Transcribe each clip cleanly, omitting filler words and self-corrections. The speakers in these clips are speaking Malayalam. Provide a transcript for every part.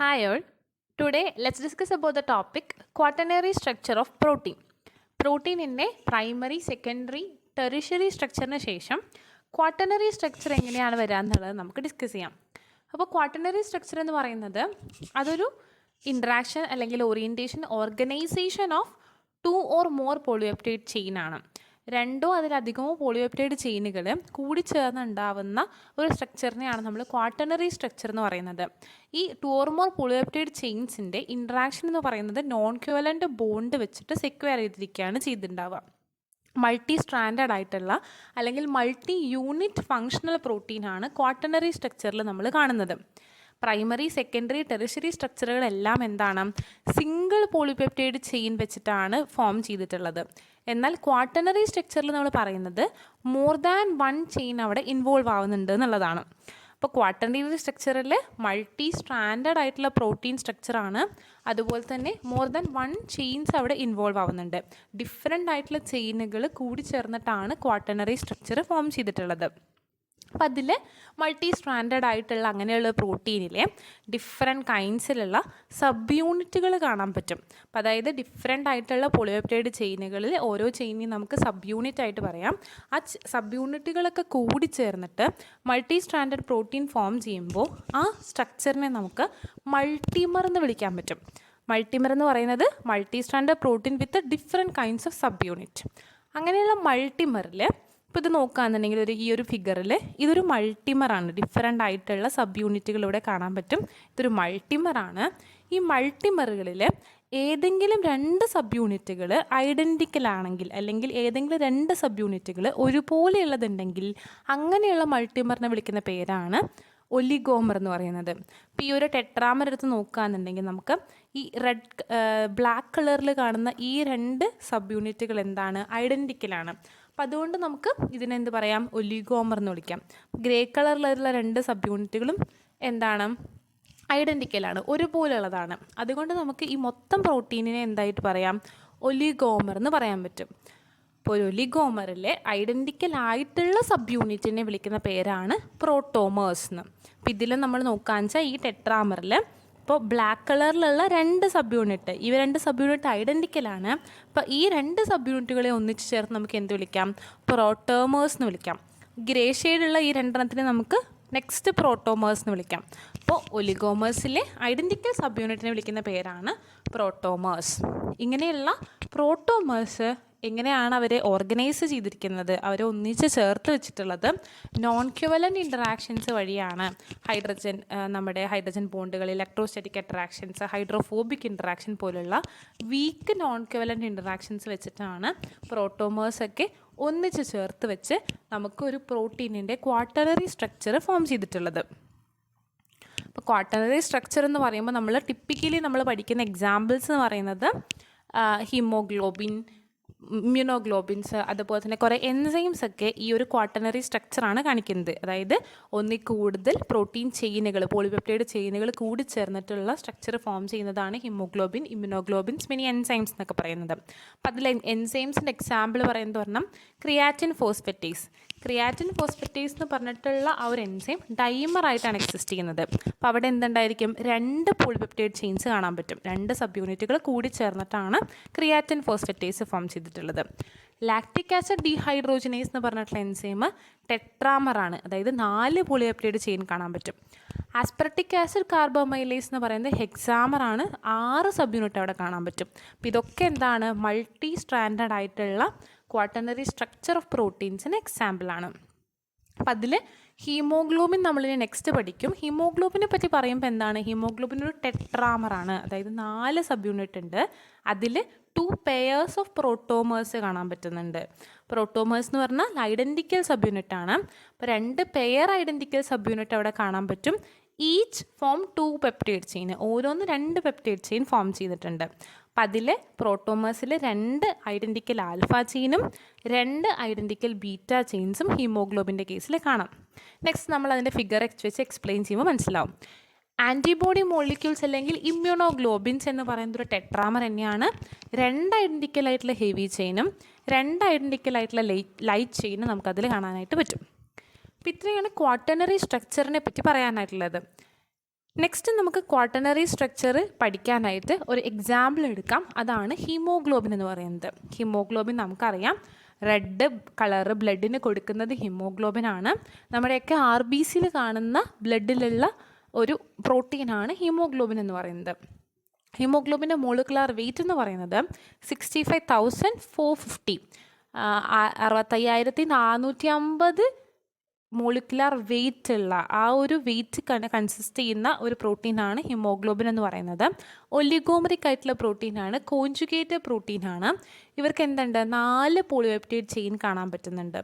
Hi all. Today let's discuss about the topic quaternary structure of protein. പ്രോട്ടീനിൻ്റെ പ്രൈമറി സെക്കൻഡറി ടെറിഷറി സ്ട്രക്ചറിന് ശേഷം ക്വാട്ടർണറി സ്ട്രക്ചർ എങ്ങനെയാണ് വരിക എന്നുള്ളത് നമുക്ക് ഡിസ്കസ് ചെയ്യാം. അപ്പോൾ ക്വാട്ടർണറി സ്ട്രക്ചർ എന്ന് പറയുന്നത് അതൊരു ഇൻട്രാക്ഷൻ അല്ലെങ്കിൽ orientation organisation of 2 or more polypeptide chain ആണ്. രണ്ടോ അതിലധികമോ പോളിപെപ്റ്റൈഡ് ചെയിനുകൾ കൂടിച്ചേർന്നുണ്ടാവുന്ന ഒരു സ്ട്രക്ചറിനെയാണ് നമ്മൾ ക്വാട്ടർണറി സ്ട്രക്ചർ എന്ന് പറയുന്നത്. ഈ 2 or more പോളിപെപ്റ്റൈഡ് ചെയിൻസിൻ്റെ ഇൻട്രാക്ഷൻ എന്ന് പറയുന്നത് നോൺ ക്യുവലൻ്റ് ബോണ്ട് വെച്ചിട്ട് സെക്വയർ ചെയ്തിരിക്കുകയാണ് ചെയ്തിട്ടുണ്ടാവുക. മൾട്ടി സ്ട്രാൻഡഡ് ആയിട്ടുള്ള അല്ലെങ്കിൽ മൾട്ടി യൂണിറ്റ് ഫങ്ഷണൽ പ്രോട്ടീനാണ് ക്വാട്ടർണറി സ്ട്രക്ചറിൽ നമ്മൾ കാണുന്നത്. പ്രൈമറി സെക്കൻഡറി ടെറിഷറി സ്ട്രക്ചറുകളെല്ലാം എന്താണ്, സിംഗിൾ പോളിപെപ്റ്റൈഡ് ചെയിൻ വെച്ചിട്ടാണ് ഫോം ചെയ്തിട്ടുള്ളത്. എന്നാൽ ക്വാട്ടർണറി സ്ട്രക്ചറിൽ നമ്മൾ പറയുന്നത് മോർ ദാൻ വൺ ചെയിൻ അവിടെ ഇൻവോൾവ് ആവുന്നുണ്ട് എന്നുള്ളതാണ്. അപ്പോൾ ക്വാട്ടർണറി സ്ട്രക്ചറിൽ മൾട്ടി സ്ട്രാൻഡഡ് ആയിട്ടുള്ള പ്രോട്ടീൻ സ്ട്രക്ചറാണ്. അതുപോലെ തന്നെ മോർ ദാൻ വൺ ചെയിൻസ് അവിടെ ഇൻവോൾവ് ആവുന്നുണ്ട്. ഡിഫറെൻ്റ് ആയിട്ടുള്ള ചെയിനുകൾ കൂടി ചേർന്നിട്ടാണ് ക്വാട്ടർണറി സ്ട്രക്ചർ ഫോം ചെയ്തിട്ടുള്ളത്. അപ്പം അതിൽ മൾട്ടി സ്ട്രാൻഡഡ് ആയിട്ടുള്ള അങ്ങനെയുള്ള പ്രോട്ടീനിലെ ഡിഫറെൻറ്റ് കൈൻഡ്സിലുള്ള സബ് യൂണിറ്റുകൾ കാണാൻ പറ്റും. അപ്പം അതായത് ഡിഫറെൻ്റ് ആയിട്ടുള്ള പോളിപെപ്റ്റൈഡ് ചെയിനുകളിൽ ഓരോ ചെയിനെയും നമുക്ക് സബ് യൂണിറ്റ് ആയിട്ട് പറയാം. ആ സബ് യൂണിറ്റുകളൊക്കെ കൂടി ചേർന്നിട്ട് മൾട്ടി സ്ട്രാൻഡഡ് പ്രോട്ടീൻ ഫോം ചെയ്യുമ്പോൾ ആ സ്ട്രക്ചറിനെ നമുക്ക് മൾട്ടിമർ എന്ന് വിളിക്കാൻ പറ്റും. മൾട്ടിമർ എന്ന് പറയുന്നത് multi stranded protein with different kinds of sub unit. അങ്ങനെയുള്ള മൾട്ടിമറിൽ ഇപ്പോൾ ഇത് നോക്കുകയാണെന്നുണ്ടെങ്കിൽ ഈ ഒരു ഫിഗറിൽ ഇതൊരു മൾട്ടിമറാണ്. ഡിഫറെൻ്റ് ആയിട്ടുള്ള സബ് യൂണിറ്റുകൾ ഇവിടെ കാണാൻ പറ്റും. ഇതൊരു മൾട്ടിമറാണ്. ഈ മൾട്ടിമറുകളിൽ ഏതെങ്കിലും രണ്ട് സബ് യൂണിറ്റുകൾ ഐഡൻറ്റിക്കൽ ആണെങ്കിൽ അല്ലെങ്കിൽ ഏതെങ്കിലും രണ്ട് സബ് യൂണിറ്റുകൾ ഒരുപോലെയുള്ളതുണ്ടെങ്കിൽ അങ്ങനെയുള്ള മൾട്ടിമറിനെ വിളിക്കുന്ന പേരാണ് ഒലിഗോമർ എന്ന് പറയുന്നത്. ഇപ്പോൾ ഈ ഒരു ടെട്രാമർ എടുത്ത് നോക്കുകയാണെന്നുണ്ടെങ്കിൽ നമുക്ക് ഈ ബ്ലാക്ക് കളറിൽ കാണുന്ന ഈ രണ്ട് സബ് യൂണിറ്റുകൾ എന്താണ്, ഐഡൻറ്റിക്കലാണ്. അപ്പം അതുകൊണ്ട് നമുക്ക് ഇതിനെന്ത് പറയാം, ഒലിഗോമർ എന്ന് വിളിക്കാം. ഗ്രേ കളറിലുള്ള രണ്ട് സബ് യൂണിറ്റുകളും എന്താണ്, ഐഡൻറ്റിക്കലാണ്, ഒരുപോലെയുള്ളതാണ്. അതുകൊണ്ട് നമുക്ക് ഈ മൊത്തം പ്രോട്ടീനിനെ എന്തായിട്ട് പറയാം, ഒലിഗോമർ എന്ന് പറയാൻ പറ്റും. ഇപ്പോൾ ഒരു ഒലിഗോമറിലെ ഐഡൻറ്റിക്കൽ ആയിട്ടുള്ള സബ് യൂണിറ്റിനെ വിളിക്കുന്ന പേരാണ് പ്രോട്ടോമേഴ്സ് എന്ന്. അപ്പോൾ ഇതിൽ നമ്മൾ നോക്കുകയെന്ന് വെച്ചാൽ ഈ ടെട്രാമറിൽ ഇപ്പോൾ ബ്ലാക്ക് കളറിലുള്ള രണ്ട് സബ് യൂണിറ്റ്, ഇവ രണ്ട് സബ് യൂണിറ്റ് ഐഡൻറ്റിക്കലാണ്. അപ്പോൾ ഈ രണ്ട് സബ് യൂണിറ്റുകളെ ഒന്നിച്ച് ചേർത്ത് നമുക്ക് എന്ത് വിളിക്കാം, പ്രോട്ടോമേഴ്സ് എന്ന് വിളിക്കാം. ഗ്രേ ഷെയ്ഡുള്ള ഈ രണ്ടെണ്ണത്തിനെ നമുക്ക് നെക്സ്റ്റ് പ്രോട്ടോമേഴ്സ് എന്ന് വിളിക്കാം. അപ്പോൾ ഒലിഗോമേഴ്സിലെ ഐഡൻറ്റിക്കൽ സബ് യൂണിറ്റിനെ വിളിക്കുന്ന പേരാണ് പ്രോട്ടോമേഴ്സ്. ഇങ്ങനെയുള്ള പ്രോട്ടോമേഴ്സ് എങ്ങനെയാണ് അവരെ ഓർഗനൈസ് ചെയ്തിരിക്കുന്നത്, അവരെ ഒന്നിച്ച് ചേർത്ത് വെച്ചിട്ടുള്ളത് നോൺ ക്യുവലൻ്റ് ഇൻറ്ററാക്ഷൻസ് വഴിയാണ്. നമ്മുടെ ഹൈഡ്രജൻ ബോണ്ടുകൾ, ഇലക്ട്രോസ്റ്റാറ്റിക് അട്രാക്ഷൻസ്, ഹൈഡ്രോഫോബിക് ഇൻറ്ററാക്ഷൻ പോലുള്ള വീക്ക് നോൺ ക്യുവലൻ്റ് ഇൻറ്ററാക്ഷൻസ് വെച്ചിട്ടാണ് പ്രോട്ടോമേഴ്സൊക്കെ ഒന്നിച്ച് ചേർത്ത് വെച്ച് നമുക്കൊരു പ്രോട്ടീനിൻ്റെ ക്വാട്ടർണറി സ്ട്രക്ചർ ഫോം ചെയ്തിട്ടുള്ളത്. ഇപ്പോൾ ക്വാട്ടർണറി സ്ട്രക്ചർ എന്ന് പറയുമ്പോൾ നമ്മൾ പഠിക്കുന്ന എക്സാമ്പിൾസ് എന്ന് പറയുന്നത് ഹീമോഗ്ലോബിൻ, ഇമ്മ്യൂണോഗ്ലോബിൻസ്, അതുപോലെ തന്നെ കുറേ എൻസൈംസ് ഒക്കെ ഈ ഒരു ക്വാട്ടർണറി സ്ട്രക്ചറാണ് കാണിക്കുന്നത്. അതായത് ഒന്നിൽ കൂടുതൽ പ്രോട്ടീൻ ചെയിനുകൾ, പോളിപെപ്റ്റൈഡ് ചെയിനുകൾ കൂടി ചേർന്നിട്ടുള്ള സ്ട്രക്ചർ ഫോം ചെയ്യുന്നതാണ് ഹീമോഗ്ലോബിൻ, ഇമ്മ്യൂണോഗ്ലോബിൻസ്, മിനി എൻസൈംസ് എന്നൊക്കെ പറയുന്നത്. അപ്പോൾ അതിൽ എൻസൈംസിൻ്റെ എക്സാമ്പിൾ പറയുന്നത് പറഞ്ഞാൽ ക്രിയാറ്റിൻ ഫോസ്ഫറ്റേസ് എന്ന് പറഞ്ഞിട്ടുള്ള ആ ഒരു എൻസൈം ഡൈമറായിട്ടാണ് എക്സിസ്റ്റ് ചെയ്യുന്നത്. അപ്പോൾ അവിടെ എന്തുണ്ടായിരിക്കും, രണ്ട് പോളിപെപ്റ്റൈഡ് ചെയിൻസ് കാണാൻ പറ്റും. രണ്ട് സബ് യൂണിറ്റുകൾ കൂടി ചേർന്നിട്ടാണ് ക്രിയാറ്റിൻ ഫോസ്ഫറ്റേസ് ഫോം ചെയ്തിട്ടുള്ളത്. ലാക്റ്റിക് ആസിഡ് ഡീഹൈഡ്രോജനേസ് എന്ന് പറഞ്ഞിട്ടുള്ള എൻസൈം ടെട്രാമറാണ്. അതായത് 4 പോളിപെപ്റ്റൈഡ് ചെയിൻ കാണാൻ പറ്റും. ആസ്പെർട്ടിക് ആസിഡ് കാർബോമൈലേസ് എന്ന് പറയുന്നത് ഹെക്സാമറാണ്. 6 സബ് യൂണിറ്റ് അവിടെ കാണാൻ പറ്റും. അപ്പോൾ ഇതൊക്കെ എന്താണ്, മൾട്ടി സ്ട്രാൻഡഡ് ആയിട്ടുള്ള ക്വാട്ടർണറി സ്ട്രക്ചർ ഓഫ് പ്രോട്ടീൻസിന് എക്സാമ്പിളാണ്. അപ്പം അതിൽ ഹീമോഗ്ലോബിൻ നമ്മളിനി നെക്സ്റ്റ് പഠിക്കും. ഹീമോഗ്ലോബിനെ പറ്റി പറയുമ്പോൾ എന്താണ്, ഹീമോഗ്ലോബിൻ ഒരു ടെട്രാമറാണ്. അതായത് 4 സബ് യൂണിറ്റ് ഉണ്ട്. അതിൽ 2 പെയേഴ്സ് ഓഫ് പ്രോട്ടോമേഴ്സ് കാണാൻ പറ്റുന്നുണ്ട്. പ്രോട്ടോമേഴ്സ് എന്ന് പറഞ്ഞാൽ ഐഡൻറ്റിക്കൽ സബ് യൂണിറ്റ് ആണ്. അപ്പോൾ 2 പെയർ ഐഡൻറ്റിക്കൽ സബ് യൂണിറ്റ് അവിടെ കാണാൻ പറ്റും. ഈച്ച് ഫോം 2 പെപ്റ്റൈഡ് ചെയിൻ, ഓരോന്ന് 2 പെപ്റ്റൈഡ് ചെയിൻ ഫോം ചെയ്തിട്ടുണ്ട്. അപ്പം അതിൽ പ്രോട്ടോമേഴ്സിൽ 2 ഐഡൻറ്റിക്കൽ ആൽഫ ചെയിനും 2 ഐഡൻറ്റിക്കൽ ബീറ്റ ചെയിൻസും ഹീമോഗ്ലോബിൻ്റെ കേസിൽ കാണാം. നെക്സ്റ്റ് നമ്മൾ അതിൻ്റെ ഫിഗർ വെച്ച് എക്സ്പ്ലെയിൻ ചെയ്യുമ്പോൾ മനസ്സിലാവും. ആൻറ്റിബോഡി മോളിക്യൂൾസ് അല്ലെങ്കിൽ ഇമ്മ്യൂണോഗ്ലോബിൻസ് എന്ന് പറയുന്നത് ഒരു ടെട്രാമർ തന്നെയാണ്. 2 ഐഡൻറ്റിക്കൽ ആയിട്ടുള്ള ഹെവി ചെയിനും 2 ഐഡൻറ്റിക്കൽ ആയിട്ടുള്ള ലൈറ്റ് ചെയിനും നമുക്കതിൽ കാണാനായിട്ട് പറ്റും. അപ്പോൾ ഇത്രയാണ് ക്വാട്ടർണറി സ്ട്രക്ചറിനെ പറ്റി പറയാനായിട്ടുള്ളത്. നെക്സ്റ്റ് നമുക്ക് ക്വാട്ടർണറി സ്ട്രക്ചർ പഠിക്കാനായിട്ട് ഒരു എക്സാമ്പിൾ എടുക്കാം. അതാണ് ഹീമോഗ്ലോബിൻ എന്ന് പറയുന്നത്. ഹീമോഗ്ലോബിൻ നമുക്കറിയാം, റെഡ് കളറ് ബ്ലഡിന് കൊടുക്കുന്നത് ഹീമോഗ്ലോബിനാണ്. നമ്മുടെയൊക്കെ RBCയിൽ കാണുന്ന ബ്ലഡിലുള്ള ഒരു പ്രോട്ടീനാണ് ഹീമോഗ്ലോബിൻ എന്ന് പറയുന്നത്. ഹീമോഗ്ലോബിൻ്റെ മോളിക്കുലാർ വെയിറ്റ് എന്ന് പറയുന്നത് 65,450, 65,450 മോളിക്കുലാർ വെയിറ്റ് ഉള്ള ആ ഒരു വെയിറ്റ് കൺസിസ്റ്റ് ചെയ്യുന്ന ഒരു പ്രോട്ടീനാണ് ഹീമോഗ്ലോബിൻ എന്ന് പറയുന്നത്. ഒലിഗോമറിക് ആയിട്ടുള്ള പ്രോട്ടീനാണ്, കോൺജുഗേറ്റഡ് പ്രോട്ടീനാണ്. ഇവർക്ക് എന്തുണ്ട്, 4 പോളിപെപ്റ്റൈഡ് ചെയിൻ കാണാൻ പറ്റുന്നുണ്ട്.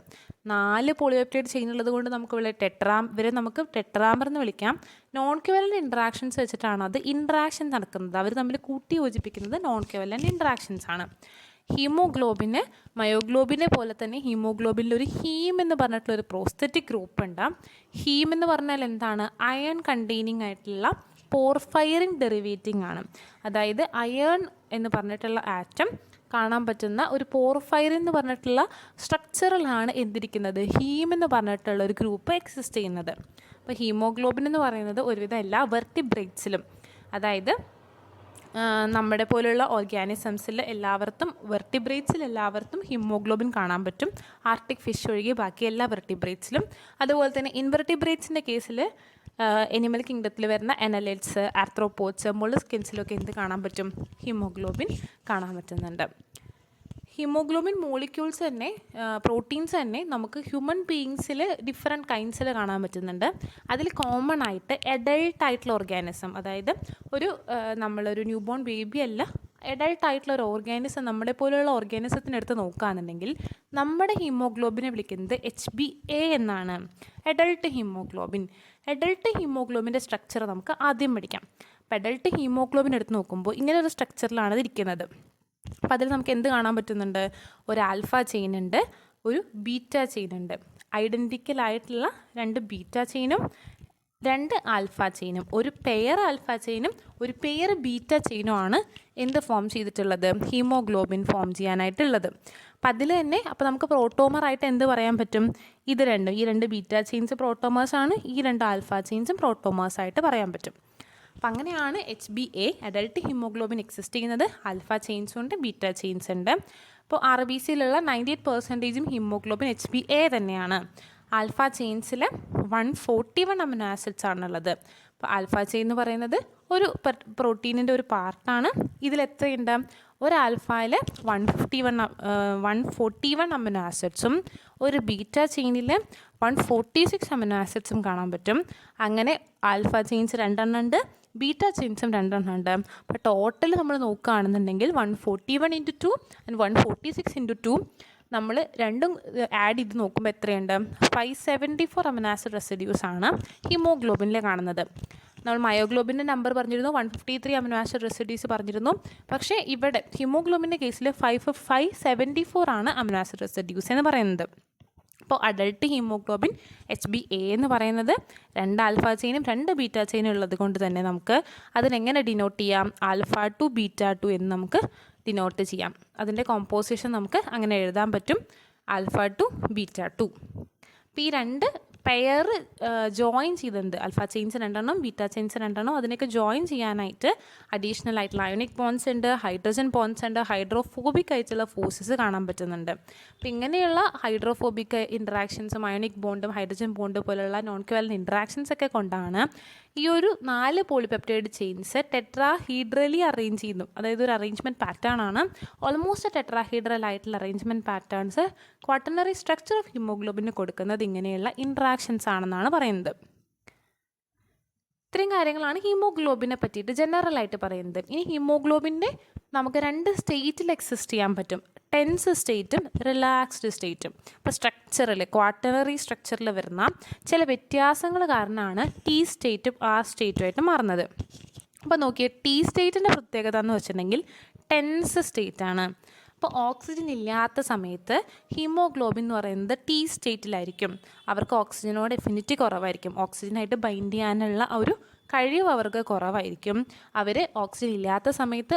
4 പോളിപെപ്റ്റൈഡ് ചെയിൻ ഉള്ളത് കൊണ്ട് നമുക്ക് ഇവരെ നമുക്ക് ടെട്രാമർ എന്ന് വിളിക്കാം. നോൺ കോവലൻ്റ് ഇൻട്രാക്ഷൻസ് വെച്ചിട്ടാണ് അത് ഇൻട്രാക്ഷൻ നടക്കുന്നത്. അവർ തമ്മിൽ കൂട്ടി യോജിപ്പിക്കുന്നത് നോൺ കോവലൻ്റ് ഇൻട്രാക്ഷൻസ് ആണ്. ഹീമോഗ്ലോബിന് മയോഗ്ലോബിനെ പോലെ തന്നെ ഹീമോഗ്ലോബിനിൽ ഒരു ഹീം എന്ന് പറഞ്ഞിട്ടുള്ളൊരു പ്രോസ്തറ്റിക് ഗ്രൂപ്പ് ഉണ്ട്. ഹീം എന്ന് പറഞ്ഞാൽ എന്താണ്, അയൺ കണ്ടെയ്നിങ് ആയിട്ടുള്ള പോർഫൈറിൻ ഡെറിവേറ്റിംഗ് ആണ്. അതായത് അയൺ എന്ന് പറഞ്ഞിട്ടുള്ള ആറ്റം കാണാൻ പറ്റുന്ന ഒരു പോർഫൈറിൻ എന്ന് പറഞ്ഞിട്ടുള്ള സ്ട്രക്ചറിലാണ് എന്തിരിക്കുന്നത്, ഹീം എന്ന് പറഞ്ഞിട്ടുള്ള ഒരു ഗ്രൂപ്പ് എക്സിസ്റ്റ് ചെയ്യുന്നത്. അപ്പോൾ ഹീമോഗ്ലോബിൻ എന്ന് പറയുന്നത് ഒരുവിധം എല്ലാ വെർട്ടിബ്രേറ്റ്സിലും, അതായത് നമ്മുടെ പോലുള്ള ഓർഗാനിസംസിൽ വെർട്ടിബ്രേറ്റ്സിൽ എല്ലാവർക്കും ഹീമോഗ്ലോബിൻ കാണാൻ പറ്റും. ആർട്ടിക് ഫിഷ് ഒഴികെ ബാക്കി എല്ലാ വെർട്ടിബ്രേറ്റ്സിലും. അതുപോലെ തന്നെ ഇൻവെർട്ടിബ്രേറ്റ്സിൻ്റെ കേസിൽ എനിമൽ കിങ്ഡത്തിൽ വരുന്ന അനലിഡ്സ്, ആർത്രോപോഡ്സ്, മൊളസ്കിൻസിലൊക്കെ എന്ത് കാണാൻ പറ്റും, ഹീമോഗ്ലോബിൻ കാണാൻ പറ്റുന്നുണ്ട്. ഹീമോഗ്ലോബിൻ മോളിക്യൂൾസ് തന്നെ, പ്രോട്ടീൻസ് തന്നെ നമുക്ക് ഹ്യൂമൻ ബീയിങ്സിൽ ഡിഫറെൻറ്റ് കൈൻഡ്സിൽ കാണാൻ പറ്റുന്നുണ്ട്. അതിൽ കോമൺ ആയിട്ട് അഡൾട്ടായിട്ടുള്ള ഓർഗാനിസം, അതായത് നമ്മളൊരു ന്യൂ ബോൺ ബേബി അല്ല, അഡൾട്ടായിട്ടുള്ള ഒരു ഓർഗാനിസം നമ്മളെ പോലെയുള്ള ഓർഗാനിസത്തിനെടുത്ത് നോക്കുകയാണെന്നുണ്ടെങ്കിൽ നമ്മുടെ ഹീമോഗ്ലോബിനെ വിളിക്കുന്നത് HbA എന്നാണ്, അഡൾട്ട് ഹീമോഗ്ലോബിൻ. അഡൾട്ട് ഹീമോഗ്ലോബിൻ്റെ സ്ട്രക്ചർ നമുക്ക് ആദ്യം പഠിക്കാം. അപ്പോൾ അഡൾട്ട് ഹീമോഗ്ലോബിൻ എടുത്ത് നോക്കുമ്പോൾ ഇങ്ങനെ ഒരു സ്ട്രക്ചറിലാണ് ഇത് ഇരിക്കുന്നത്. അപ്പോൾ അതിൽ നമുക്ക് എന്ത് കാണാൻ പറ്റുന്നുണ്ട്, ഒരു ആൽഫ ചെയിൻ ഉണ്ട്, ഒരു ബീറ്റ ചെയിൻ ഉണ്ട്. ഐഡൻറ്റിക്കൽ ആയിട്ടുള്ള 2 ബീറ്റ ചെയിനും 2 ആൽഫ ചെയിനും, ഒരു പെയർ ആൽഫ ചെയിനും ഒരു പെയർ ബീറ്റ ചെയിനും ആണ് എന്ത് ഫോം ചെയ്തിട്ടുള്ളത്, ഹീമോഗ്ലോബിൻ ഫോം ചെയ്യാനായിട്ടുള്ളത്. അപ്പം അതിൽ തന്നെ അപ്പോൾ നമുക്ക് പ്രോട്ടോമറായിട്ട് എന്ത് പറയാൻ പറ്റും, ഈ 2 ബീറ്റ ചെയിൻസ് പ്രോട്ടോമേഴ്സാണ്, ഈ 2 ആൽഫ ചെയിൻസും പ്രോട്ടോമേഴ്സായിട്ട് പറയാൻ പറ്റും. അപ്പം അങ്ങനെയാണ് HbA അഡൾട്ട് ഹീമോഗ്ലോബിൻ എക്സിസ്റ്റ് ചെയ്യുന്നത്. ആൽഫ ചെയിൻസും ഉണ്ട്, ബീറ്റ ചെയിൻസ് ഉണ്ട്. അപ്പോൾ RBCയിലുള്ള 98% ഹീമോഗ്ലോബിൻ HbA തന്നെയാണ്. ആൽഫ ചെയിൻസിൽ 141 അമിനോ ആസിഡ്സ് ആണുള്ളത്. അപ്പോൾ ആൽഫ ചെയിൻ എന്ന് പറയുന്നത് ഒരു പ്രോട്ടീനിൻ്റെ ഒരു പാർട്ടാണ്. ഇതിലെത്രയുണ്ട്, ഒരു ആൽഫയിൽ 141 അമിനോ ആസിഡ്സും ഒരു ബീറ്റ ചെയിനിൽ 146 അമിനോ ആസിഡ്സും കാണാൻ പറ്റും. അങ്ങനെ ആൽഫ ചെയിൻസ് 2 ഉണ്ട്, ബീറ്റ ചെയിൻസും 2 ഉണ്ട്. അപ്പോൾ ടോട്ടൽ നമ്മൾ നോക്കുകയാണെന്നുണ്ടെങ്കിൽ 141 × 2 ആൻഡ് 146 × 2 നമ്മൾ രണ്ടും ആഡ് ചെയ്ത് നോക്കുമ്പോൾ എത്രയുണ്ട്, 574 അമിനോ ആസിഡ് റെസിഡ്യൂസ് ആണ് ഹീമോഗ്ലോബിനിൽ കാണുന്നത്. നമ്മൾ മയോഗ്ലോബിൻ്റെ നമ്പർ പറഞ്ഞിരുന്നു, 153 അമിനോ ആസിഡ് റെസിഡ്യൂസ് പറഞ്ഞിരുന്നു. പക്ഷേ ഇവിടെ ഹീമോഗ്ലോബിൻ്റെ കേസിൽ 574 ആണ് അമിനോ ആസിഡ് റെസിഡ്യൂസ് എന്ന് പറയുന്നത്. അപ്പോൾ അഡൾട്ട് ഹീമോഗ്ലോബിൻ HbA എന്ന് പറയുന്നത് 2 ആൽഫ ചെയിനും 2 ബീറ്റ ചെയിനും ഉള്ളത് കൊണ്ട് തന്നെ നമുക്ക് അതിനെങ്ങനെ ഡിനോട്ട് ചെയ്യാം, ആൽഫ 2 ബീറ്റ 2 എന്ന് നമുക്ക് ഡിനോട്ട് ചെയ്യാം. അതിൻ്റെ കോമ്പോസിഷൻ നമുക്ക് അങ്ങനെ എഴുതാൻ പറ്റും, ആൽഫ 2 ബീറ്റ 2. അപ്പോൾ ഈ 2 പെയർ ജോയിൻ ചെയ്തിട്ടുണ്ട്, ആൽഫ ചെയിൻസ് 2 ബീറ്റ ചെയിൻസ് 2, അതിനൊക്കെ ജോയിൻ ചെയ്യാനായിട്ട് അഡീഷണൽ ആയിട്ടുള്ള അയോണിക് ബോൺസ് ഉണ്ട്, ഹൈഡ്രജൻ ബോൺസ് ഉണ്ട്, ഹൈഡ്രോഫോബിക് ആയിട്ടുള്ള ഫോഴ്സസ് കാണാൻ പറ്റുന്നുണ്ട്. അപ്പോൾ ഇങ്ങനെയുള്ള ഹൈഡ്രോഫോബിക് ഇൻട്രാക്ഷൻസും അയോണിക് ബോണ്ടും ഹൈഡ്രജൻ ബോണ്ട് പോലുള്ള നോൺ കോവാലന്റ് ഇൻട്രാക്ഷൻസ് ഒക്കെ കൊണ്ടാണ് ഈ ഒരു 4 പോളിപെപ്റ്റൈഡ് ചെയിൻസ് ടെട്രാഹീഡ്രലി അറേഞ്ച് ചെയ്യുന്നു. അതായത് ഒരു അറേഞ്ച്മെൻറ്റ് പാറ്റേൺ ആണ്, ഓൾമോസ്റ്റ് ടെട്രാഹീഡ്രൽ ആയിട്ടുള്ള arrangement patterns quaternary structure of haemoglobin കൊടുക്കുന്നത് ഇങ്ങനെയുള്ള ഇൻട്രാക്ഷൻസ് ആണെന്നാണ് പറയുന്നത്. ഇത്രയും കാര്യങ്ങളാണ് ഹീമോഗ്ലോബിനെ പറ്റിയിട്ട് ജനറൽ ആയിട്ട് പറയുന്നത്. ഇനി ഹീമോഗ്ലോബിൻ്റെ നമുക്ക് 2 സ്റ്റേറ്റിൽ എക്സിസ്റ്റ് ചെയ്യാൻ പറ്റും, ടെൻസ് സ്റ്റേറ്റും റിലാക്സ്ഡ് സ്റ്റേറ്റും. ഇപ്പോൾ സ്ട്രക്ചറിൽ ക്വാട്ടർണറി സ്ട്രക്ചറിൽ വരുന്ന ചില വ്യത്യാസങ്ങൾ കാരണമാണ് T സ്റ്റേറ്റും R സ്റ്റേറ്റുമായിട്ട് മാറുന്നത്. അപ്പോൾ നോക്കിയേ, T സ്റ്റേറ്റിൻ്റെ പ്രത്യേകത എന്ന് വെച്ചിട്ടുണ്ടെങ്കിൽ ടെൻസ് സ്റ്റേറ്റാണ്. അപ്പോൾ ഓക്സിജൻ ഇല്ലാത്ത സമയത്ത് ഹീമോഗ്ലോബിൻ എന്ന് പറയുന്നത് T സ്റ്റേറ്റിലായിരിക്കും. അവർക്ക് ഓക്സിജനോട് എഫിനിറ്റി കുറവായിരിക്കും, ഓക്സിജനായിട്ട് ബൈൻഡ് ചെയ്യാനുള്ള ഒരു കഴിവ് അവർക്ക് കുറവായിരിക്കും. അവർ ഓക്സിജൻ ഇല്ലാത്ത സമയത്ത്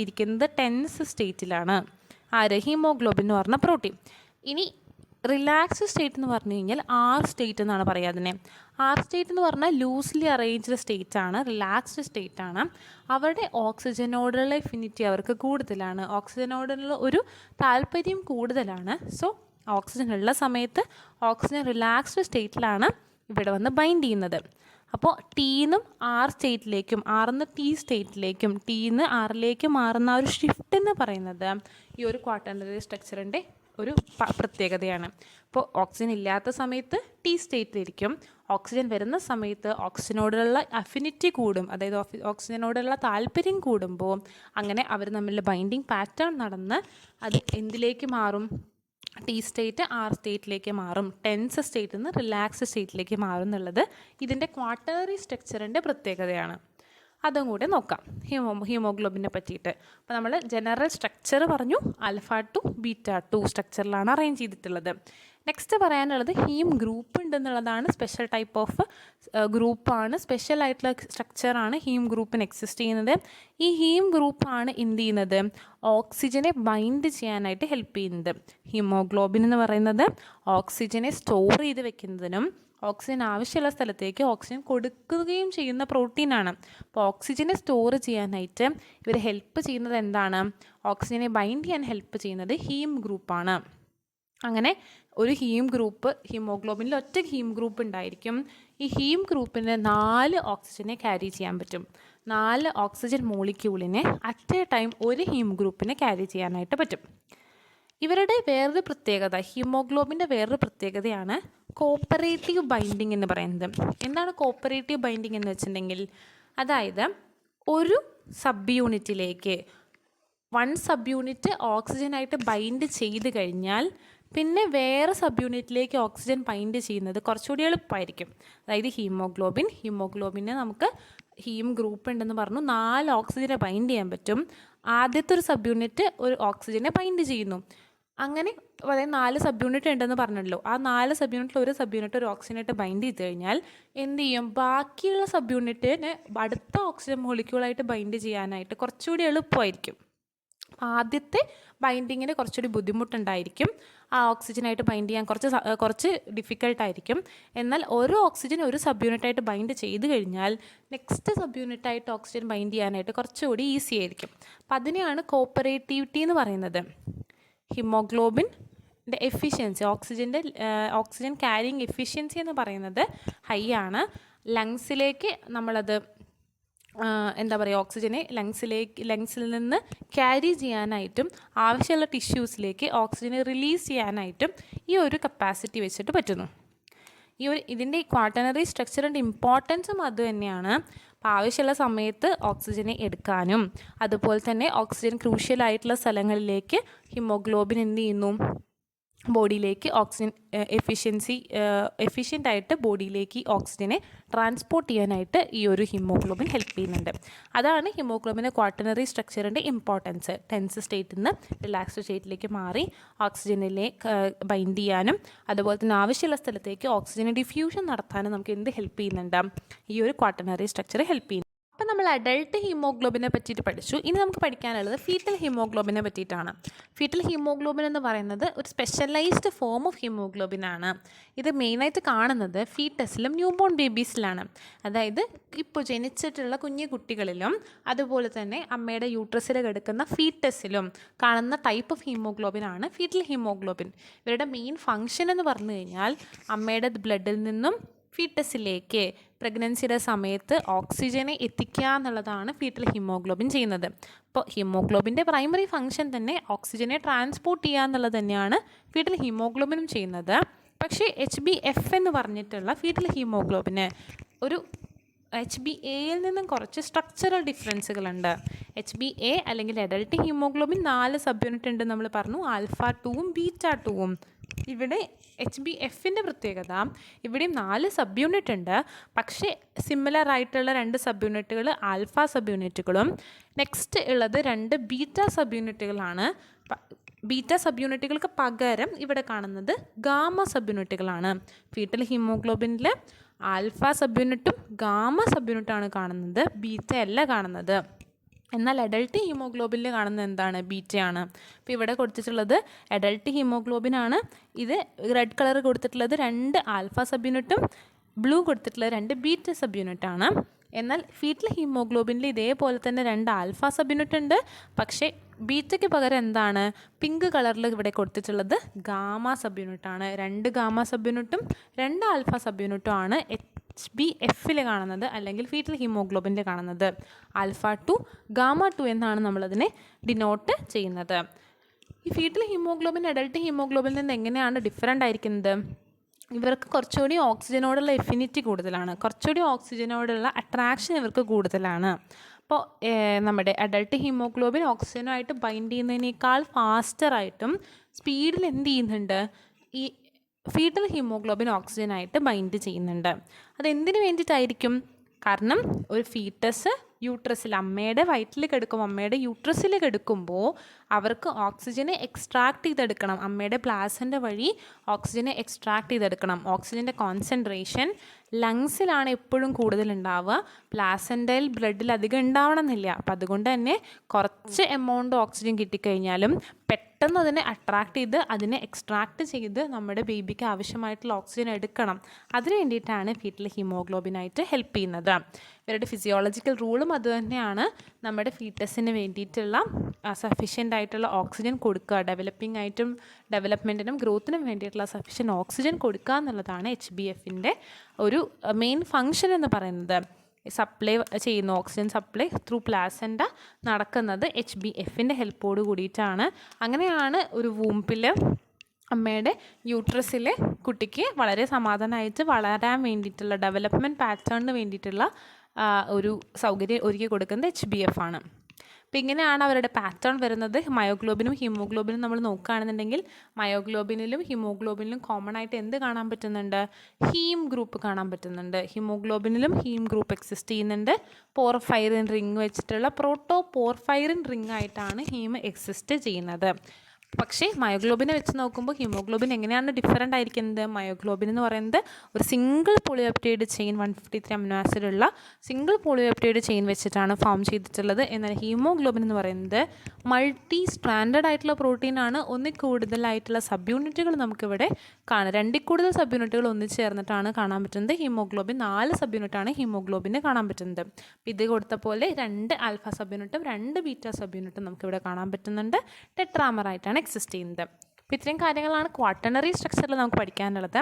ഇരിക്കുന്നത് ടെൻസ് സ്റ്റേറ്റിലാണ്. ഹീമോഗ്ലോബിൻ എന്ന് പറഞ്ഞ പ്രോട്ടീൻ. ഇനി റിലാക്സ്ഡ് സ്റ്റേറ്റ് എന്ന് പറഞ്ഞു കഴിഞ്ഞാൽ ആർ സ്റ്റേറ്റ് എന്നാണ് പറയുക അതിനെ. ആർ സ്റ്റേറ്റ് എന്ന് പറഞ്ഞാൽ ലൂസ്ലി അറേഞ്ച്ഡ് സ്റ്റേറ്റ് ആണ്, റിലാക്സ്ഡ് സ്റ്റേറ്റ് ആണ്. അവരുടെ ഓക്സിജനോടുള്ള എഫിനിറ്റി അവർക്ക് കൂടുതലാണ്, ഓക്സിജനോടുള്ള ഒരു താല്പര്യം കൂടുതലാണ്. സോ ഓക്സിജൻ ഉള്ള സമയത്ത് ഓക്സിജൻ റിലാക്സ്ഡ് സ്റ്റേറ്റിലാണ് ഇവിടെ വന്ന് ബൈൻഡ് ചെയ്യുന്നത്. അപ്പോൾ ടീന്നും ആർ സ്റ്റേറ്റിലേക്കും ആറിന്ന് ടി സ്റ്റേറ്റിലേക്കും ടീന്ന് ആറിലേക്ക് മാറുന്ന ഒരു ഷിഫ്റ്റ് എന്ന് പറയുന്നത് ഈ ഒരു ക്വാട്ടർണറി സ്ട്രക്ചറിൻ്റെ ഒരു പ്രത്യേകതയാണ്. ഇപ്പോൾ ഓക്സിജൻ ഇല്ലാത്ത സമയത്ത് ടി സ്റ്റേറ്റിലിരിക്കും, ഓക്സിജൻ വരുന്ന സമയത്ത് ഓക്സിജനോടുള്ള അഫിനിറ്റി കൂടും, അതായത് ഓക്സിജനോടുള്ള താല്പര്യം കൂടുമ്പോൾ അങ്ങനെ അവർ തമ്മിലുള്ള ബൈൻഡിങ് പാറ്റേൺ നടന്ന് അത് എന്തിലേക്ക് മാറും, ടി സ്റ്റേറ്റ് ആർ സ്റ്റേറ്റിലേക്ക് മാറും, ടെൻസ് സ്റ്റേറ്റിൽ നിന്ന് റിലാക്സ് സ്റ്റേറ്റിലേക്ക് മാറും എന്നുള്ളത് ഇതിൻ്റെ ക്വാട്ടർണറി സ്ട്രക്ചറിൻ്റെ പ്രത്യേകതയാണ്. അതും കൂടെ നോക്കാം ഹീമോഗ്ലോബിനെ പറ്റിയിട്ട്. അപ്പോൾ നമ്മൾ ജനറൽ സ്ട്രക്ചർ പറഞ്ഞു, ആൽഫ ടു ബീറ്റ ടു സ്ട്രക്ചറിലാണ് അറേഞ്ച് ചെയ്തിട്ടുള്ളത്. നെക്സ്റ്റ് പറയാനുള്ളത് ഹീം ഗ്രൂപ്പ് ഉണ്ടെന്നുള്ളതാണ്. സ്പെഷ്യൽ ടൈപ്പ് ഓഫ് ഗ്രൂപ്പാണ്, സ്പെഷ്യൽ ആയിട്ടുള്ള സ്ട്രക്ചറാണ് ഹീം ഗ്രൂപ്പിന് എക്സിസ്റ്റ് ചെയ്യുന്നത്. ഈ ഹീം ഗ്രൂപ്പാണ് എന്ത് ചെയ്യുന്നത്, ഓക്സിജനെ ബൈൻഡ് ചെയ്യാനായിട്ട് ഹെൽപ്പ് ചെയ്യുന്നത്. ഹീമോഗ്ലോബിൻ എന്ന് പറയുന്നത് ഓക്സിജനെ സ്റ്റോർ ചെയ്ത് വെക്കുന്നതിനും ഓക്സിജൻ ആവശ്യമുള്ള സ്ഥലത്തേക്ക് ഓക്സിജൻ കൊടുക്കുകയും ചെയ്യുന്ന പ്രോട്ടീനാണ്. അപ്പോൾ ഓക്സിജനെ സ്റ്റോർ ചെയ്യാനായിട്ട് ഇവർ ഹെൽപ്പ് ചെയ്യുന്നത് എന്താണ്, ഓക്സിജനെ ബൈൻഡ് ചെയ്യാൻ ഹെൽപ്പ് ചെയ്യുന്നത് ഹീം ഗ്രൂപ്പാണ്. അങ്ങനെ ഒരു ഹീം ഗ്രൂപ്പ്, ഹീമോഗ്ലോബിനിൽ ഒറ്റ ഹീം ഗ്രൂപ്പ് ഉണ്ടായിരിക്കും. ഈ ഹീം ഗ്രൂപ്പിന് 4 ഓക്സിജനെ ക്യാരി ചെയ്യാൻ പറ്റും. 4 ഓക്സിജൻ മോളിക്യൂളിനെ അറ്റ് എ ടൈം ഒരു ഹീം ഗ്രൂപ്പിനെ ക്യാരി ചെയ്യാനായിട്ട് പറ്റും. ഇവരുടെ വേറൊരു പ്രത്യേകത, ഹീമോഗ്ലോബിൻ്റെ വേറൊരു പ്രത്യേകതയാണ് കോപ്പറേറ്റീവ് ബൈൻഡിങ് എന്ന് പറയുന്നത്. എന്താണ് കോപ്പറേറ്റീവ് ബൈൻഡിങ് എന്ന് വെച്ചിട്ടുണ്ടെങ്കിൽ, അതായത് ഒരു സബ് യൂണിറ്റിലേക്ക് 1 സബ് യൂണിറ്റ് ഓക്സിജനായിട്ട് ബൈൻഡ് ചെയ്ത് കഴിഞ്ഞാൽ പിന്നെ വേറെ സബ് യൂണിറ്റിലേക്ക് ഓക്സിജൻ ബൈൻഡ് ചെയ്യുന്നത് കുറച്ചുകൂടി എളുപ്പമായിരിക്കും. അതായത് ഹീമോഗ്ലോബിനെ നമുക്ക് ഹീം ഗ്രൂപ്പ് ഉണ്ടെന്ന് പറഞ്ഞു, 4 ഓക്സിജനെ ബൈൻഡ് ചെയ്യാൻ പറ്റും. ആദ്യത്തെ ഒരു സബ് യൂണിറ്റ് ഒരു ഓക്സിജനെ ബൈൻഡ് ചെയ്യുന്നു. അങ്ങനെ അതായത് 4 സബ് യൂണിറ്റ് ഉണ്ടെന്ന് പറഞ്ഞല്ലോ, ആ 4 സബ് യൂണിറ്റിൽ ഒരു സബ് യൂണിറ്റ് ഒരു ഓക്സിജനായിട്ട് ബൈൻഡ് ചെയ്ത് കഴിഞ്ഞാൽ എന്ത് ചെയ്യും, ബാക്കിയുള്ള സബ് യൂണിറ്റിന് അടുത്ത ഓക്സിജൻ മോളിക്യൂളായിട്ട് ബൈൻഡ് ചെയ്യാനായിട്ട് കുറച്ചുകൂടി എളുപ്പമായിരിക്കും. ആദ്യത്തെ ബൈൻഡിങ്ങിന് കുറച്ചുകൂടി ബുദ്ധിമുട്ടുണ്ടായിരിക്കും, ആ ഓക്സിജനായിട്ട് ബൈൻഡ് ചെയ്യാൻ കുറച്ച് ഡിഫിക്കൽട്ടായിരിക്കും. എന്നാൽ ഒരു ഓക്സിജൻ ഒരു സബ് യൂണിറ്റായിട്ട് ബൈൻഡ് ചെയ്ത് കഴിഞ്ഞാൽ നെക്സ്റ്റ് സബ് യൂണിറ്റായിട്ട് ഓക്സിജൻ ബൈൻഡ് ചെയ്യാനായിട്ട് കുറച്ചുകൂടി ഈസി ആയിരിക്കും. അപ്പം അതിനെയാണ് കോപ്പറേറ്റിവിറ്റി എന്ന് പറയുന്നത്. ഹീമോഗ്ലോബിൻ്റെ എഫിഷ്യൻസി, ഓക്സിജൻ ക്യാരിങ് എഫിഷ്യൻസി എന്ന് പറയുന്നത് ഹൈ ആണ്. ലങ്സിലേക്ക് നമ്മളത് എന്താ പറയുക, ഓക്സിജനെ ലങ്സിൽ നിന്ന് ക്യാരി ചെയ്യാനായിട്ടും ആവശ്യമുള്ള ടിഷ്യൂസിലേക്ക് ഓക്സിജനെ റിലീസ് ചെയ്യാനായിട്ടും ഈ ഒരു കപ്പാസിറ്റി വെച്ചിട്ട് പറ്റുന്നു. ഇതിൻ്റെ ക്വാട്ടർണറി സ്ട്രക്ചറിൻ്റെ ഇമ്പോർട്ടൻസും അത് തന്നെയാണ്. അപ്പോൾ ആവശ്യമുള്ള സമയത്ത് ഓക്സിജനെ എടുക്കാനും അതുപോലെ തന്നെ ഓക്സിജൻ ക്രൂഷ്യലായിട്ടുള്ള സ്ഥലങ്ങളിലേക്ക് ഹീമോഗ്ലോബിൻ എന്ത് ചെയ്യുന്നു, ബോഡിയിലേക്ക് ഓക്സിജൻ എഫിഷ്യൻ്റായിട്ട് ബോഡിയിലേക്ക് ഓക്സിജനെ ട്രാൻസ്പോർട്ട് ചെയ്യാനായിട്ട് ഈ ഒരു ഹീമോഗ്ലോബിൻ ഹെൽപ്പ് ചെയ്യുന്നുണ്ട്. അതാണ് ഹീമോഗ്ലോബിൻ്റെ ക്വാട്ടർണറി സ്ട്രക്ചറിൻ്റെ ഇമ്പോർട്ടൻസ്. ടെൻസ് സ്റ്റേറ്റിൽ നിന്ന് റിലാക്സ്ഡ് സ്റ്റേറ്റിലേക്ക് മാറി ഓക്സിജനിലെ ബൈൻഡ് ചെയ്യാനും അതുപോലെ തന്നെ ആവശ്യമുള്ള സ്ഥലത്തേക്ക് ഓക്സിജനെ ഡിഫ്യൂഷൻ നടത്താനും നമുക്ക് എന്ത് ഹെൽപ്പ് ചെയ്യുന്നുണ്ട്, ഈ ഒരു ക്വാട്ടർണറി സ്ട്രക്ചർ ഹെൽപ്പ് ചെയ്യുന്നു. അപ്പോൾ നമ്മൾ അഡൾട്ട് ഹീമോഗ്ലോബിനെ പറ്റിയിട്ട് പഠിച്ചു. ഇനി നമുക്ക് പഠിക്കാനുള്ളത് ഫീറ്റൽ ഹീമോഗ്ലോബിനെ പറ്റിയിട്ടാണ്. ഫീറ്റൽ ഹീമോഗ്ലോബിൻ എന്ന് പറയുന്നത് ഒരു സ്പെഷ്യലൈസ്ഡ് ഫോം ഓഫ് ഹീമോഗ്ലോബിനാണ്. ഇത് മെയിനായിട്ട് കാണുന്നത് ഫീറ്റസിലും ന്യൂ ബോൺ ബേബീസിലാണ്. അതായത് ഇപ്പോൾ ജനിച്ചിട്ടുള്ള കുഞ്ഞു കുട്ടികളിലും അതുപോലെ തന്നെ അമ്മയുടെ യൂട്രസിൽ കിടക്കുന്ന ഫീറ്റസിലും കാണുന്ന ടൈപ്പ് ഓഫ് ഹീമോഗ്ലോബിനാണ് ഫീറ്റൽ ഹീമോഗ്ലോബിൻ. ഇവരുടെ മെയിൻ ഫങ്ഷൻ എന്ന് പറഞ്ഞു കഴിഞ്ഞാൽ അമ്മയുടെ ബ്ലഡിൽ നിന്നും ഫീറ്റസിലേക്ക് പ്രഗ്നൻസിയുടെ സമയത്ത് ഓക്സിജനെ എത്തിക്കുക എന്നുള്ളതാണ് ഫീറ്റൽ ഹീമോഗ്ലോബിൻ ചെയ്യുന്നത്. അപ്പോൾ ഹീമോഗ്ലോബിൻ്റെ പ്രൈമറി ഫങ്ഷൻ തന്നെ ഓക്സിജനെ ട്രാൻസ്പോർട്ട് ചെയ്യുക എന്നുള്ളത് തന്നെയാണ് ഫീറ്റൽ ഹീമോഗ്ലോബിനും ചെയ്യുന്നത്. പക്ഷേ HbF എന്ന് പറഞ്ഞിട്ടുള്ള ഫീറ്റൽ ഹീമോഗ്ലോബിന് ഒരു HbAയിൽ നിന്നും കുറച്ച് സ്ട്രക്ചറൽ ഡിഫറൻസുകളുണ്ട്. HbA അല്ലെങ്കിൽ അഡൾട്ട് ഹീമോഗ്ലോബിൻ 4 സബ് യൂണിറ്റ് ഉണ്ട് നമ്മൾ പറഞ്ഞു, ആൽഫ 2ഉം ബീറ്റ 2ഉം. ഇവിടെ HbFൻ്റെ പ്രത്യേകത, ഇവിടെയും 4 സബ് യൂണിറ്റ് ഉണ്ട്. പക്ഷേ സിമിലർ ആയിട്ടുള്ള 2 സബ് യൂണിറ്റുകൾ ആൽഫ സബ് യൂണിറ്റുകളും നെക്സ്റ്റ് ഉള്ളത് 2 ബീറ്റ സബ് യൂണിറ്റുകളാണ്. ബീറ്റ സബ് യൂണിറ്റുകൾക്ക് പകരം ഇവിടെ കാണുന്നത് ഗാമ സബ് യൂണിറ്റുകളാണ്. ഫീറ്റൽ ഹീമോഗ്ലോബിനിൽ ആൽഫ സബ് യൂണിറ്റും ഗാമ സബ് യൂണിറ്റാണ് കാണുന്നത്, ബീറ്റ അല്ല കാണുന്നത്. എന്നാൽ അഡൾട്ട് ഹീമോഗ്ലോബിനിൽ കാണുന്നത് എന്താണ്? ബീറ്റയാണ്. അപ്പോൾ ഇവിടെ കൊടുത്തിട്ടുള്ളത് അഡൾട്ട് ഹീമോഗ്ലോബിനാണ്. ഇത് റെഡ് കളർ കൊടുത്തിട്ടുള്ളത് 2 ആൽഫ സബ് യൂണിറ്റും ബ്ലൂ കൊടുത്തിട്ടുള്ളത് 2 ബീറ്റ സബ് യൂണിറ്റാണ്. എന്നാൽ ഫീറ്റൽ ഹീമോഗ്ലോബിനിൽ ഇതേപോലെ തന്നെ 2 ആൽഫ സബ് യൂണിറ്റ് ഉണ്ട്. പക്ഷേ ബീറ്റയ്ക്ക് പകരം എന്താണ്? പിങ്ക് കളറിൽ ഇവിടെ കൊടുത്തിട്ടുള്ളത് ഗാമ സബ് യൂണിറ്റാണ്. 2 ഗാമ സബ് യൂണിറ്റും 2 ആൽഫ സബ് യൂണിറ്റും ആണ് HbF കാണുന്നത്, അല്ലെങ്കിൽ ഫീറ്റൽ ഹീമോഗ്ലോബിനിൽ കാണുന്നത്. ആൽഫ 2 ഗാമ 2 എന്നാണ് നമ്മളതിനെ ഡിനോട്ട് ചെയ്യുന്നത്. ഈ ഫീറ്റൽ ഹീമോഗ്ലോബിൻ അഡൾട്ട് ഹീമോഗ്ലോബിനിൽ നിന്ന് എങ്ങനെയാണ് ഡിഫറൻ്റ് ആയിരിക്കുന്നത്? ഇവർക്ക് കുറച്ചുകൂടി ഓക്സിജനോടുള്ള എഫിനിറ്റി കൂടുതലാണ്, കുറച്ചുകൂടി ഓക്സിജനോടുള്ള അട്രാക്ഷൻ ഇവർക്ക് കൂടുതലാണ്. അപ്പോൾ നമ്മുടെ അഡൾട്ട് ഹീമോഗ്ലോബിൻ ഓക്സിജനുമായിട്ട് ബൈൻഡ് ചെയ്യുന്നതിനേക്കാൾ ഫാസ്റ്ററായിട്ടും സ്പീഡിൽ എന്ത് ചെയ്യുന്നുണ്ട്? ഈ ഫീറ്റൽ ഹീമോഗ്ലോബിൻ ഓക്സിജനായിട്ട് ബൈൻഡ് ചെയ്യുന്നുണ്ട്. അതെന്തിനു വേണ്ടിയിട്ടായിരിക്കും? കാരണം ഒരു ഫീറ്റസ് യൂട്രസിൽ അമ്മയുടെ വയറ്റിൽ കിടക്കുമ്പോൾ, അമ്മയുടെ യൂട്രസിൽ കിടക്കുമ്പോൾ അവർക്ക് ഓക്സിജനെ എക്സ്ട്രാക്ട് ചെയ്തെടുക്കണം. അമ്മയുടെ പ്ലാസൻ്റ വഴി ഓക്സിജനെ എക്സ്ട്രാക്ട് ചെയ്തെടുക്കണം. ഓക്സിജൻ്റെ കോൺസെൻട്രേഷൻ ലങ്സിലാണ് എപ്പോഴും കൂടുതലുണ്ടാവുക, പ്ലാസൻ്റയിൽ ബ്ലഡിൽ അധികം ഉണ്ടാവണമെന്നില്ല. അപ്പം അതുകൊണ്ട് തന്നെ കുറച്ച് എമൗണ്ട് ഓക്സിജൻ കിട്ടിക്കഴിഞ്ഞാലും പെട്ടെന്ന് അതിനെ അട്രാക്ട് ചെയ്ത് അതിനെ എക്സ്ട്രാക്ട് ചെയ്ത് നമ്മുടെ ബേബിക്ക് ആവശ്യമായിട്ടുള്ള ഓക്സിജൻ എടുക്കണം. അതിന് വേണ്ടിയിട്ടാണ് ഫീറ്റൽ ഹീമോഗ്ലോബിനായിട്ട് ഹെൽപ്പ് ചെയ്യുന്നത്. ഇവരുടെ ഫിസിയോളജിക്കൽ റൂളും അതുതന്നെയാണ്. നമ്മുടെ ഫീറ്റസിന് വേണ്ടിയിട്ടുള്ള സഫീഷ്യൻ്റ് ആയിട്ടുള്ള ഓക്സിജൻ കൊടുക്കുക, ഡെവലപ്പിംഗ് ആയിട്ടും ഡെവലപ്മെൻറ്റിനും ഗ്രോത്തിനും വേണ്ടിയിട്ടുള്ള സഫീഷ്യൻ്റ് ഓക്സിജൻ കൊടുക്കുക എന്നുള്ളതാണ് HbFൻ്റെ ഒരു മെയിൻ ഫങ്ഷൻ എന്ന് പറയുന്നത്. സപ്ലൈ ചെയ്യുന്ന ഓക്സിജൻ സപ്ലൈ ത്രൂ പ്ലാസൻ്റ നടക്കുന്നത് HbFൻ്റെ ഹെൽപ്പോട് കൂടിയിട്ടാണ്. അങ്ങനെയാണ് ഒരു വൂമ്പിൽ അമ്മയുടെ യൂട്രസിലെ കുട്ടിക്ക് വളരെ സമാധാനമായിട്ട് വളരാൻ വേണ്ടിയിട്ടുള്ള ഡെവലപ്മെൻറ്റ് പാറ്റേണിന് വേണ്ടിയിട്ടുള്ള ഒരു സൗകര്യം ഒരുക്കി കൊടുക്കുന്നത് HbF ആണ്. അപ്പോൾ ഇങ്ങനെയാണ് അവരുടെ പാറ്റേൺ വരുന്നത്. മയോഗ്ലോബിനും ഹീമോഗ്ലോബിനും നമ്മൾ നോക്കുകയാണെന്നുണ്ടെങ്കിൽ മയോഗ്ലോബിനിലും ഹീമോഗ്ലോബിനിലും കോമൺ ആയിട്ട് എന്ത് കാണാൻ പറ്റുന്നുണ്ട്? ഹീം ഗ്രൂപ്പ് കാണാൻ പറ്റുന്നുണ്ട്. ഹീമോഗ്ലോബിനിലും ഹീം ഗ്രൂപ്പ് എക്സിസ്റ്റ് ചെയ്യുന്നുണ്ട്. പോർഫൈറിൻ റിങ് വെച്ചിട്ടുള്ള പ്രോട്ടോ പോർഫൈറിൻ റിങ് ആയിട്ടാണ് ഹീം എക്സിസ്റ്റ് ചെയ്യുന്നത്. പക്ഷേ മയോഗ്ലോബിനെ വെച്ച് നോക്കുമ്പോൾ ഹീമോഗ്ലോബിൻ എങ്ങനെയാണ് ഡിഫറൻ്റ് ആയിരിക്കുന്നത്? മയോഗ്ലോബിൻ എന്ന് പറയുന്നത് ഒരു single polypeptide chain 153 amino acid ഉള്ള സിംഗിൾ പോളിപെപ്റ്റൈഡ് ചെയിൻ വെച്ചിട്ടാണ് ഫോം ചെയ്തിട്ടുള്ളത്. എന്നാൽ ഹീമോഗ്ലോബിൻ എന്ന് പറയുന്നത് മൾട്ടി സ്ട്രാൻഡഡ് ആയിട്ടുള്ള പ്രോട്ടീനാണ്. ഒന്നിൽ കൂടുതലായിട്ടുള്ള സബ് യൂണിറ്റുകൾ നമുക്കിവിടെ കാണാം. 2ൽ കൂടുതൽ സബ് യൂണിറ്റുകൾ ഒന്നിച്ച് ചേർന്നിട്ടാണ് കാണാൻ പറ്റുന്നത്. ഹീമോഗ്ലോബിൻ 4 സബ് യൂണിറ്റാണ് ഹീമോഗ്ലോബിന് കാണാൻ പറ്റുന്നത്. ഇത് കൊടുത്ത പോലെ 2 ആൽഫ സബ് യൂണിറ്റും 2 ബീറ്റ സബ് യൂണിറ്റും നമുക്കിവിടെ കാണാൻ പറ്റുന്നുണ്ട്. ടെട്രാമറായിട്ടാണ് എക്സിസ്റ്റ് ചെയ്യുന്നത്. അപ്പോൾ ഇത്രയും കാര്യങ്ങളാണ് ക്വാട്ടർണറി സ്ട്രക്ചറിൽ നമുക്ക് പഠിക്കാനുള്ളത്.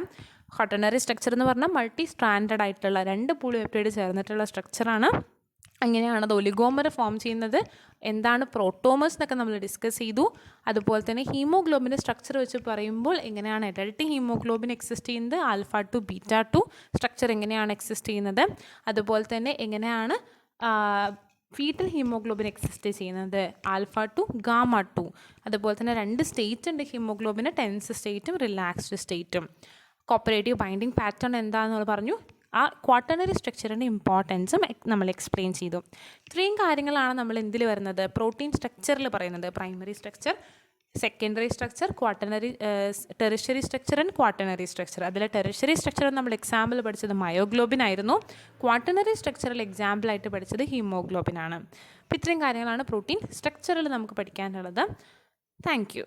ക്വാട്ടർണറി സ്ട്രക്ചർ എന്ന് പറഞ്ഞാൽ മൾട്ടി സ്ട്രാൻഡഡ് ആയിട്ടുള്ള 2 പോളിപെപ്റ്റൈഡ് ചേർന്നിട്ടുള്ള സ്ട്രക്ചറാണ്. അങ്ങനെയാണ് അത് ഒലിഗോമർ ഫോം ചെയ്യുന്നത്. എന്താണ് പ്രോട്ടോമേഴ്സ് എന്നൊക്കെ നമ്മൾ ഡിസ്കസ് ചെയ്തു. അതുപോലെ തന്നെ ഹീമോഗ്ലോബിൻ്റെ സ്ട്രക്ചർ വെച്ച് പറയുമ്പോൾ എങ്ങനെയാണ് അഡൾട്ട് ഹീമോഗ്ലോബിൻ എക്സിസ്റ്റ് ചെയ്യുന്നത്, ആൽഫ 2 ബീറ്റ 2 സ്ട്രക്ചർ എങ്ങനെയാണ് എക്സിസ്റ്റ് ചെയ്യുന്നത്, അതുപോലെ തന്നെ എങ്ങനെയാണ് ഫീറ്റൽ ഹീമോഗ്ലോബിൻ എക്സിസ്റ്റ് ചെയ്യുന്നത്, ആൽഫ 2 ഗാമ 2. അതുപോലെ തന്നെ 2 സ്റ്റേറ്റ് ഉണ്ട് ഹീമോഗ്ലോബിന്, ടെൻസ് സ്റ്റേറ്റും റിലാക്സ്ഡ് സ്റ്റേറ്റും. കോപ്പറേറ്റീവ് ബൈൻഡിങ് പാറ്റേൺ എന്താണെന്ന് പറഞ്ഞു. ആ ക്വാട്ടർണറി സ്ട്രക്ചറിൻ്റെ ഇമ്പോർട്ടൻസും നമ്മൾ എക്സ്പ്ലെയിൻ ചെയ്തു. ഇത്രയും കാര്യങ്ങളാണ് നമ്മൾ എന്തിൽ വരുന്നത്? പ്രോട്ടീൻ സ്ട്രക്ചറിൽ പറയുന്നത്. Primary structure, secondary structure, quaternary tertiary structure and quaternary structure. അതിൽ ടെറിഷറി സ്ട്രക്ചർ നമ്മൾ എക്സാമ്പിൾ പഠിച്ചത് മയോഗ്ലോബിൻ ആയിരുന്നു. ക്വാട്ടർണറി സ്ട്രക്ചറിൽ എക്സാമ്പിളായിട്ട് പഠിച്ചത് ഹീമോഗ്ലോബിൻ ആണ്. അപ്പോൾ ഇത്രയും കാര്യങ്ങളാണ് പ്രോട്ടീൻ സ്ട്രക്ചറിൽ നമുക്ക് പഠിക്കാനുള്ളത്. Thank you.